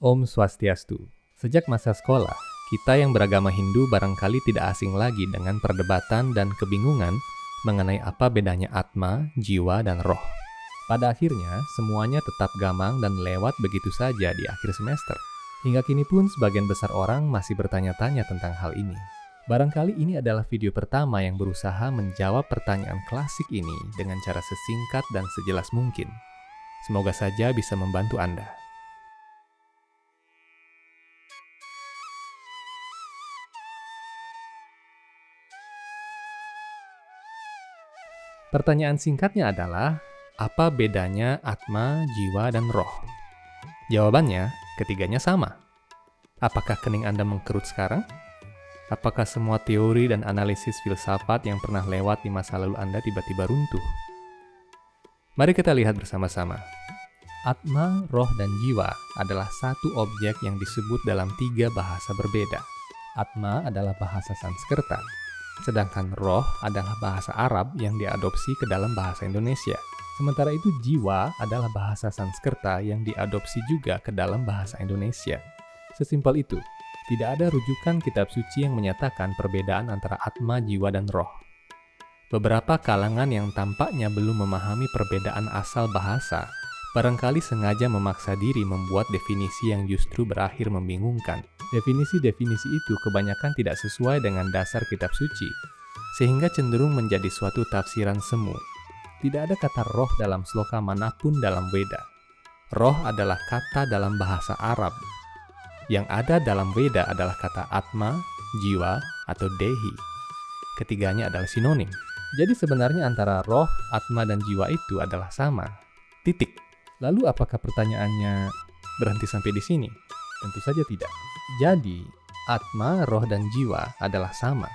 Om Swastiastu. Sejak masa sekolah, kita yang beragama Hindu barangkali tidak asing lagi dengan perdebatan dan kebingungan mengenai apa bedanya atma, jiwa, dan roh. Pada akhirnya, semuanya tetap gamang dan lewat begitu saja di akhir semester. Hingga kini pun sebagian besar orang masih bertanya-tanya tentang hal ini. Barangkali ini adalah video pertama yang berusaha menjawab pertanyaan klasik ini dengan cara sesingkat dan sejelas mungkin. Semoga saja bisa membantu Anda. Pertanyaan singkatnya adalah, apa bedanya atma, jiwa, dan roh? Jawabannya, ketiganya sama. Apakah kening Anda mengkerut sekarang? Apakah semua teori dan analisis filsafat yang pernah lewat di masa lalu Anda tiba-tiba runtuh? Mari kita lihat bersama-sama. Atma, roh, dan jiwa adalah satu objek yang disebut dalam 3 bahasa berbeda. Atma adalah bahasa Sanskerta, sedangkan roh adalah bahasa Arab yang diadopsi ke dalam bahasa Indonesia. Sementara itu jiwa adalah bahasa Sanskerta yang diadopsi juga ke dalam bahasa Indonesia. Sesimpel itu, tidak ada rujukan kitab suci yang menyatakan perbedaan antara atma, jiwa, dan roh. Beberapa kalangan yang tampaknya belum memahami perbedaan asal bahasa, barangkali sengaja memaksa diri membuat definisi yang justru berakhir membingungkan. Definisi-definisi itu kebanyakan tidak sesuai dengan dasar kitab suci, sehingga cenderung menjadi suatu tafsiran semu. Tidak ada kata roh dalam sloka manapun dalam Weda. Roh adalah kata dalam bahasa Arab. Yang ada dalam Weda adalah kata atma, jiwa, atau dehi. Ketiganya adalah sinonim. Jadi sebenarnya antara roh, atma, dan jiwa itu adalah sama. Titik. Lalu apakah pertanyaannya berhenti sampai di sini? Tentu saja tidak. Jadi, atma, roh, dan jiwa adalah sama.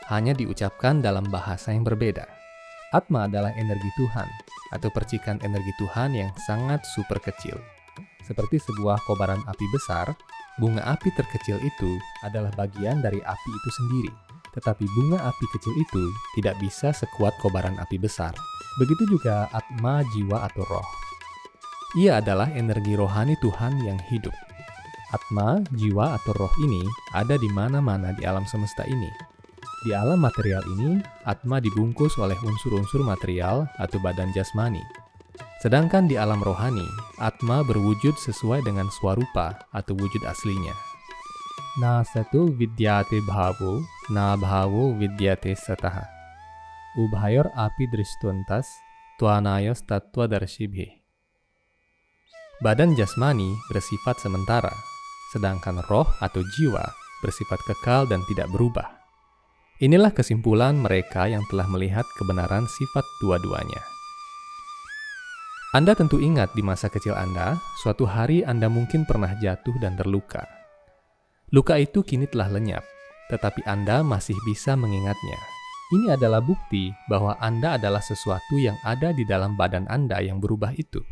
Hanya diucapkan dalam bahasa yang berbeda. Atma adalah energi Tuhan, atau percikan energi Tuhan yang sangat super kecil. Seperti sebuah kobaran api besar, bunga api terkecil itu adalah bagian dari api itu sendiri. Tetapi bunga api kecil itu tidak bisa sekuat kobaran api besar. Begitu juga atma, jiwa, atau roh. Ia adalah energi rohani Tuhan yang hidup. Atma, jiwa, atau roh ini ada di mana-mana di alam semesta ini. Di alam material ini, atma dibungkus oleh unsur-unsur material atau badan jasmani. Sedangkan di alam rohani, atma berwujud sesuai dengan swarupa atau wujud aslinya. Na satu vidyate bhavo, na bhavo vidyate sataha. Ubhayor api drishtuntas, tuanayos tatwa darshibhe. Badan jasmani bersifat sementara, sedangkan roh atau jiwa bersifat kekal dan tidak berubah. Inilah kesimpulan mereka yang telah melihat kebenaran sifat dua-duanya. Anda tentu ingat di masa kecil Anda, suatu hari Anda mungkin pernah jatuh dan terluka. Luka itu kini telah lenyap, tetapi Anda masih bisa mengingatnya. Ini adalah bukti bahwa Anda adalah sesuatu yang ada di dalam badan Anda yang berubah itu.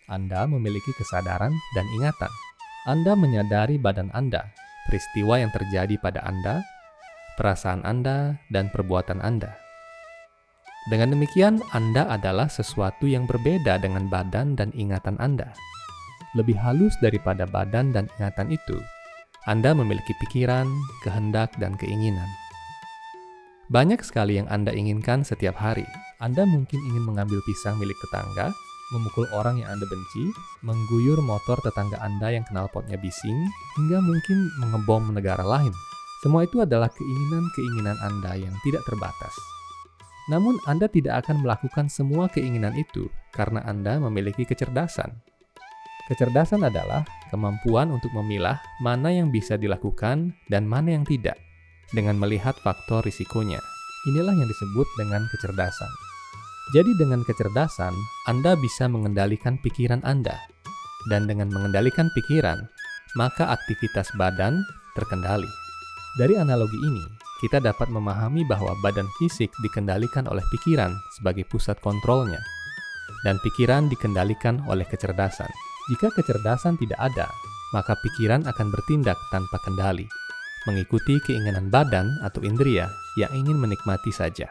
Anda memiliki kesadaran dan ingatan. Anda menyadari badan Anda, peristiwa yang terjadi pada Anda, perasaan Anda, dan perbuatan Anda. Dengan demikian, Anda adalah sesuatu yang berbeda dengan badan dan ingatan Anda. Lebih halus daripada badan dan ingatan itu, Anda memiliki pikiran, kehendak, dan keinginan. Banyak sekali yang Anda inginkan setiap hari. Anda mungkin ingin mengambil pisang milik tetangga, memukul orang yang Anda benci, mengguyur motor tetangga Anda yang knalpotnya bising, hingga mungkin mengebom negara lain. Semua itu adalah keinginan-keinginan Anda yang tidak terbatas. Namun Anda tidak akan melakukan semua keinginan itu karena Anda memiliki kecerdasan. Kecerdasan adalah kemampuan untuk memilah mana yang bisa dilakukan dan mana yang tidak, dengan melihat faktor risikonya. Inilah yang disebut dengan kecerdasan. Jadi dengan kecerdasan, Anda bisa mengendalikan pikiran Anda. Dan dengan mengendalikan pikiran, maka aktivitas badan terkendali. Dari analogi ini, kita dapat memahami bahwa badan fisik dikendalikan oleh pikiran sebagai pusat kontrolnya, dan pikiran dikendalikan oleh kecerdasan. Jika kecerdasan tidak ada, maka pikiran akan bertindak tanpa kendali, mengikuti keinginan badan atau indria yang ingin menikmati saja.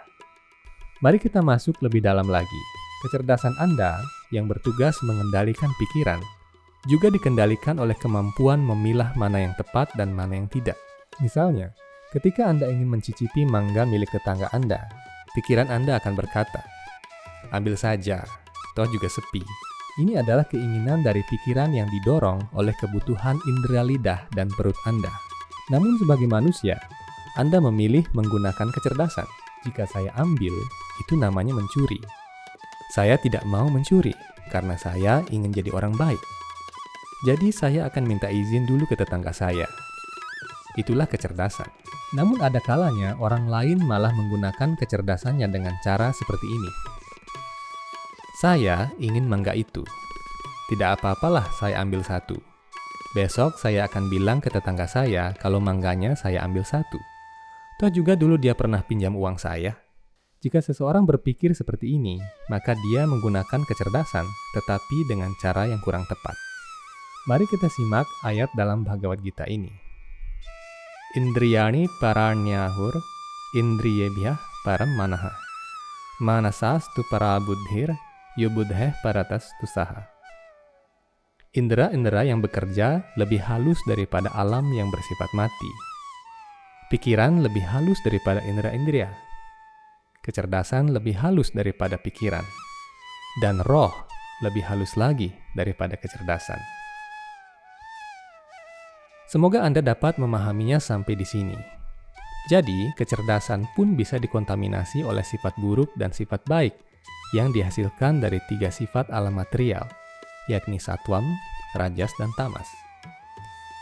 Mari kita masuk lebih dalam lagi. Kecerdasan Anda yang bertugas mengendalikan pikiran juga dikendalikan oleh kemampuan memilah mana yang tepat dan mana yang tidak. Misalnya, ketika Anda ingin mencicipi mangga milik tetangga Anda, pikiran Anda akan berkata, "Ambil saja, toh juga sepi." Ini adalah keinginan dari pikiran yang didorong oleh kebutuhan indera lidah dan perut Anda. Namun sebagai manusia, Anda memilih menggunakan kecerdasan. Jika saya ambil, itu namanya mencuri. Saya tidak mau mencuri, karena saya ingin jadi orang baik. Jadi saya akan minta izin dulu ke tetangga saya. Itulah kecerdasan. Namun ada kalanya orang lain malah menggunakan kecerdasannya dengan cara seperti ini. Saya ingin mangga itu. Tidak apa-apalah saya ambil satu. Besok saya akan bilang ke tetangga saya kalau mangganya saya ambil satu. Toh juga dulu dia pernah pinjam uang saya. Jika seseorang berpikir seperti ini, maka dia menggunakan kecerdasan, tetapi dengan cara yang kurang tepat. Mari kita simak ayat dalam Bhagavad Gita ini. Indriyani paranyahur, indriyebhyah param manaha. Manasastu parabuddhir, yubudheh paratas tusaha. Indera-indera yang bekerja lebih halus daripada alam yang bersifat mati. Pikiran lebih halus daripada indera-indera. Kecerdasan lebih halus daripada pikiran. Dan roh lebih halus lagi daripada kecerdasan. Semoga Anda dapat memahaminya sampai di sini. Jadi, kecerdasan pun bisa dikontaminasi oleh sifat buruk dan sifat baik yang dihasilkan dari 3 sifat alam material, yakni satwam, rajas, dan tamas.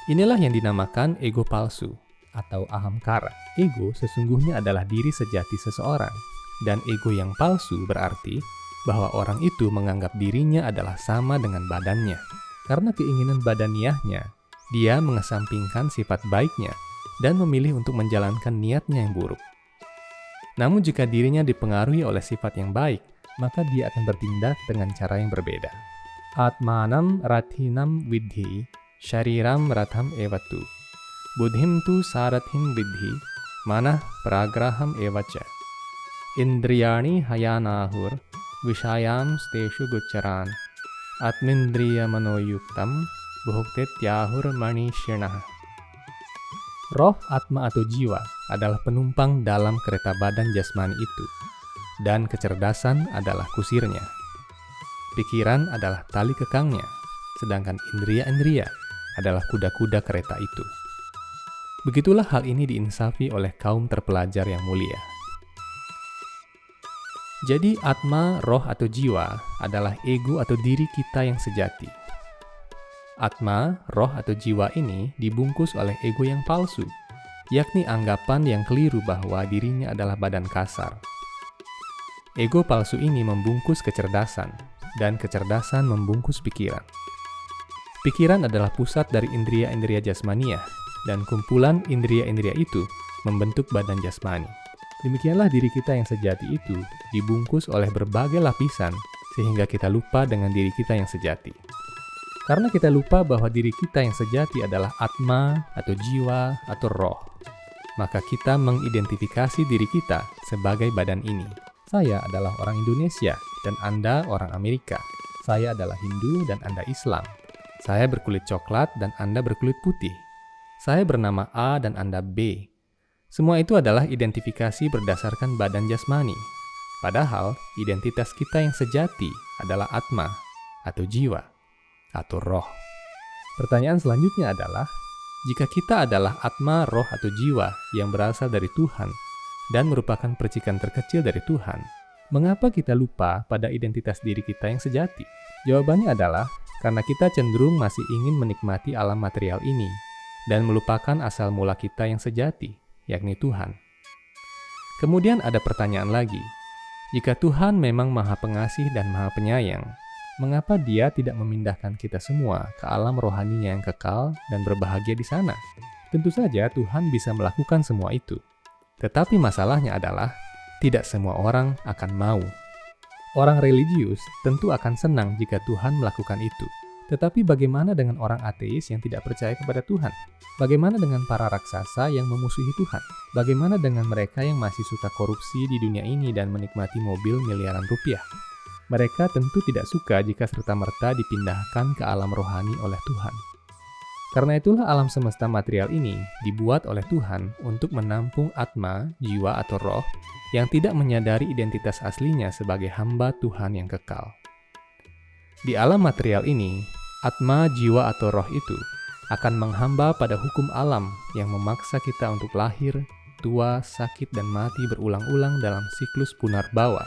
Inilah yang dinamakan ego palsu atau ahamkara. Ego sesungguhnya adalah diri sejati seseorang, dan ego yang palsu berarti bahwa orang itu menganggap dirinya adalah sama dengan badannya. Karena keinginan badaniahnya, dia mengesampingkan sifat baiknya dan memilih untuk menjalankan niatnya yang buruk. Namun jika dirinya dipengaruhi oleh sifat yang baik, maka dia akan bertindak dengan cara yang berbeda. Atmanam rathinam vidhi, shariram ratham evatu. Buddhim tu sarathim vidhi, manah pragraham evacha. Indriyani hayanahur, vishayam steshu guccharan. Atmindriya manoyuktam, buhuktet yahur manishyanah. Roh, atma atau jiwa adalah penumpang dalam kereta badan jasmani itu, dan kecerdasan adalah kusirnya. Pikiran adalah tali kekangnya, sedangkan indria-indria adalah kuda-kuda kereta itu. Begitulah hal ini diinsafi oleh kaum terpelajar yang mulia. Jadi atma, roh atau jiwa adalah ego atau diri kita yang sejati. Atma, roh atau jiwa ini dibungkus oleh ego yang palsu, yakni anggapan yang keliru bahwa dirinya adalah badan kasar. Ego palsu ini membungkus kecerdasan, dan kecerdasan membungkus pikiran. Pikiran adalah pusat dari indria-indria jasmaniah, dan kumpulan indria-indria itu membentuk badan jasmani. Demikianlah diri kita yang sejati itu dibungkus oleh berbagai lapisan, sehingga kita lupa dengan diri kita yang sejati. Karena kita lupa bahwa diri kita yang sejati adalah atma atau jiwa atau roh, maka kita mengidentifikasi diri kita sebagai badan ini. Saya adalah orang Indonesia dan Anda orang Amerika. Saya adalah Hindu dan Anda Islam. Saya berkulit coklat dan Anda berkulit putih. Saya bernama A dan Anda B. Semua itu adalah identifikasi berdasarkan badan jasmani. Padahal identitas kita yang sejati adalah atma atau jiwa atau roh. Pertanyaan selanjutnya adalah, jika kita adalah atma, roh, atau jiwa yang berasal dari Tuhan dan merupakan percikan terkecil dari Tuhan, mengapa kita lupa pada identitas diri kita yang sejati? Jawabannya adalah, karena kita cenderung masih ingin menikmati alam material ini dan melupakan asal mula kita yang sejati, yakni Tuhan. Kemudian ada pertanyaan lagi, jika Tuhan memang Maha Pengasih dan Maha Penyayang, mengapa Dia tidak memindahkan kita semua ke alam rohaninya yang kekal dan berbahagia di sana? Tentu saja Tuhan bisa melakukan semua itu. Tetapi masalahnya adalah, tidak semua orang akan mau. Orang religius tentu akan senang jika Tuhan melakukan itu. Tetapi bagaimana dengan orang ateis yang tidak percaya kepada Tuhan? Bagaimana dengan para raksasa yang memusuhi Tuhan? Bagaimana dengan mereka yang masih suka korupsi di dunia ini dan menikmati mobil miliaran rupiah? Mereka tentu tidak suka jika serta-merta dipindahkan ke alam rohani oleh Tuhan. Karena itulah alam semesta material ini dibuat oleh Tuhan untuk menampung atma, jiwa atau roh yang tidak menyadari identitas aslinya sebagai hamba Tuhan yang kekal. Di alam material ini, atma, jiwa atau roh itu akan menghamba pada hukum alam yang memaksa kita untuk lahir, tua, sakit, dan mati berulang-ulang dalam siklus punarbawa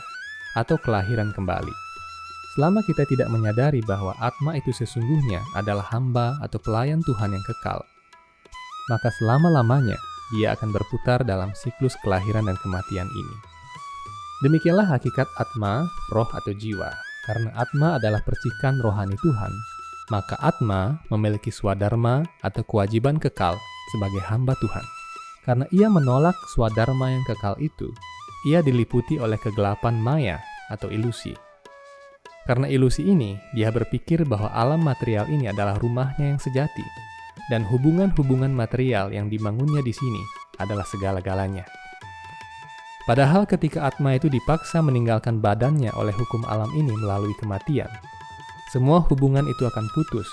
atau kelahiran kembali. Selama kita tidak menyadari bahwa atma itu sesungguhnya adalah hamba atau pelayan Tuhan yang kekal, maka selama-lamanya dia akan berputar dalam siklus kelahiran dan kematian ini. Demikianlah hakikat atma, roh atau jiwa. Karena atma adalah percikan rohani Tuhan, maka atma memiliki swadharma atau kewajiban kekal sebagai hamba Tuhan. Karena ia menolak swadharma yang kekal itu, ia diliputi oleh kegelapan maya atau ilusi. Karena ilusi ini, dia berpikir bahwa alam material ini adalah rumahnya yang sejati, dan hubungan-hubungan material yang dibangunnya di sini adalah segala-galanya. Padahal ketika atma itu dipaksa meninggalkan badannya oleh hukum alam ini melalui kematian, semua hubungan itu akan putus,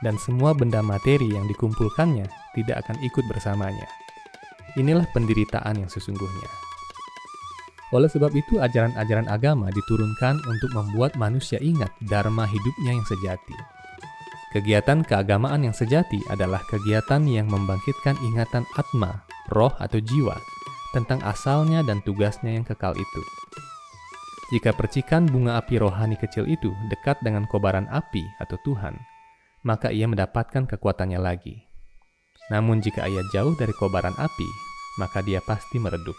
dan semua benda materi yang dikumpulkannya tidak akan ikut bersamanya. Inilah penderitaan yang sesungguhnya. Oleh sebab itu, ajaran-ajaran agama diturunkan untuk membuat manusia ingat dharma hidupnya yang sejati. Kegiatan keagamaan yang sejati adalah kegiatan yang membangkitkan ingatan atma, roh atau jiwa, tentang asalnya dan tugasnya yang kekal itu. Jika percikan bunga api rohani kecil itu dekat dengan kobaran api atau Tuhan, maka ia mendapatkan kekuatannya lagi. Namun jika ia jauh dari kobaran api, maka dia pasti meredup.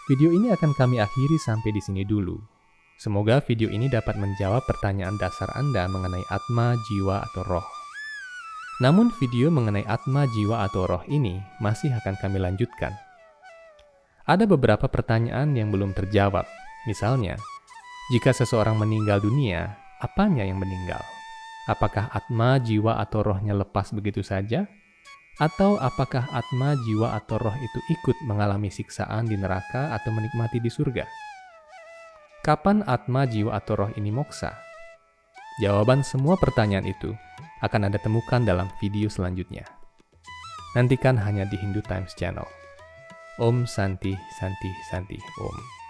Video ini akan kami akhiri sampai di sini dulu. Semoga video ini dapat menjawab pertanyaan dasar Anda mengenai atma, jiwa, atau roh. Namun video mengenai atma, jiwa, atau roh ini masih akan kami lanjutkan. Ada beberapa pertanyaan yang belum terjawab. Misalnya, jika seseorang meninggal dunia, apanya yang meninggal? Apakah atma, jiwa, atau rohnya lepas begitu saja? Atau apakah atma, jiwa, atau roh itu ikut mengalami siksaan di neraka atau menikmati di surga? Kapan atma, jiwa, atau roh ini moksa? Jawaban semua pertanyaan itu akan Anda temukan dalam video selanjutnya. Nantikan hanya di Hindu Times Channel. Om Santi Santi Santi Om.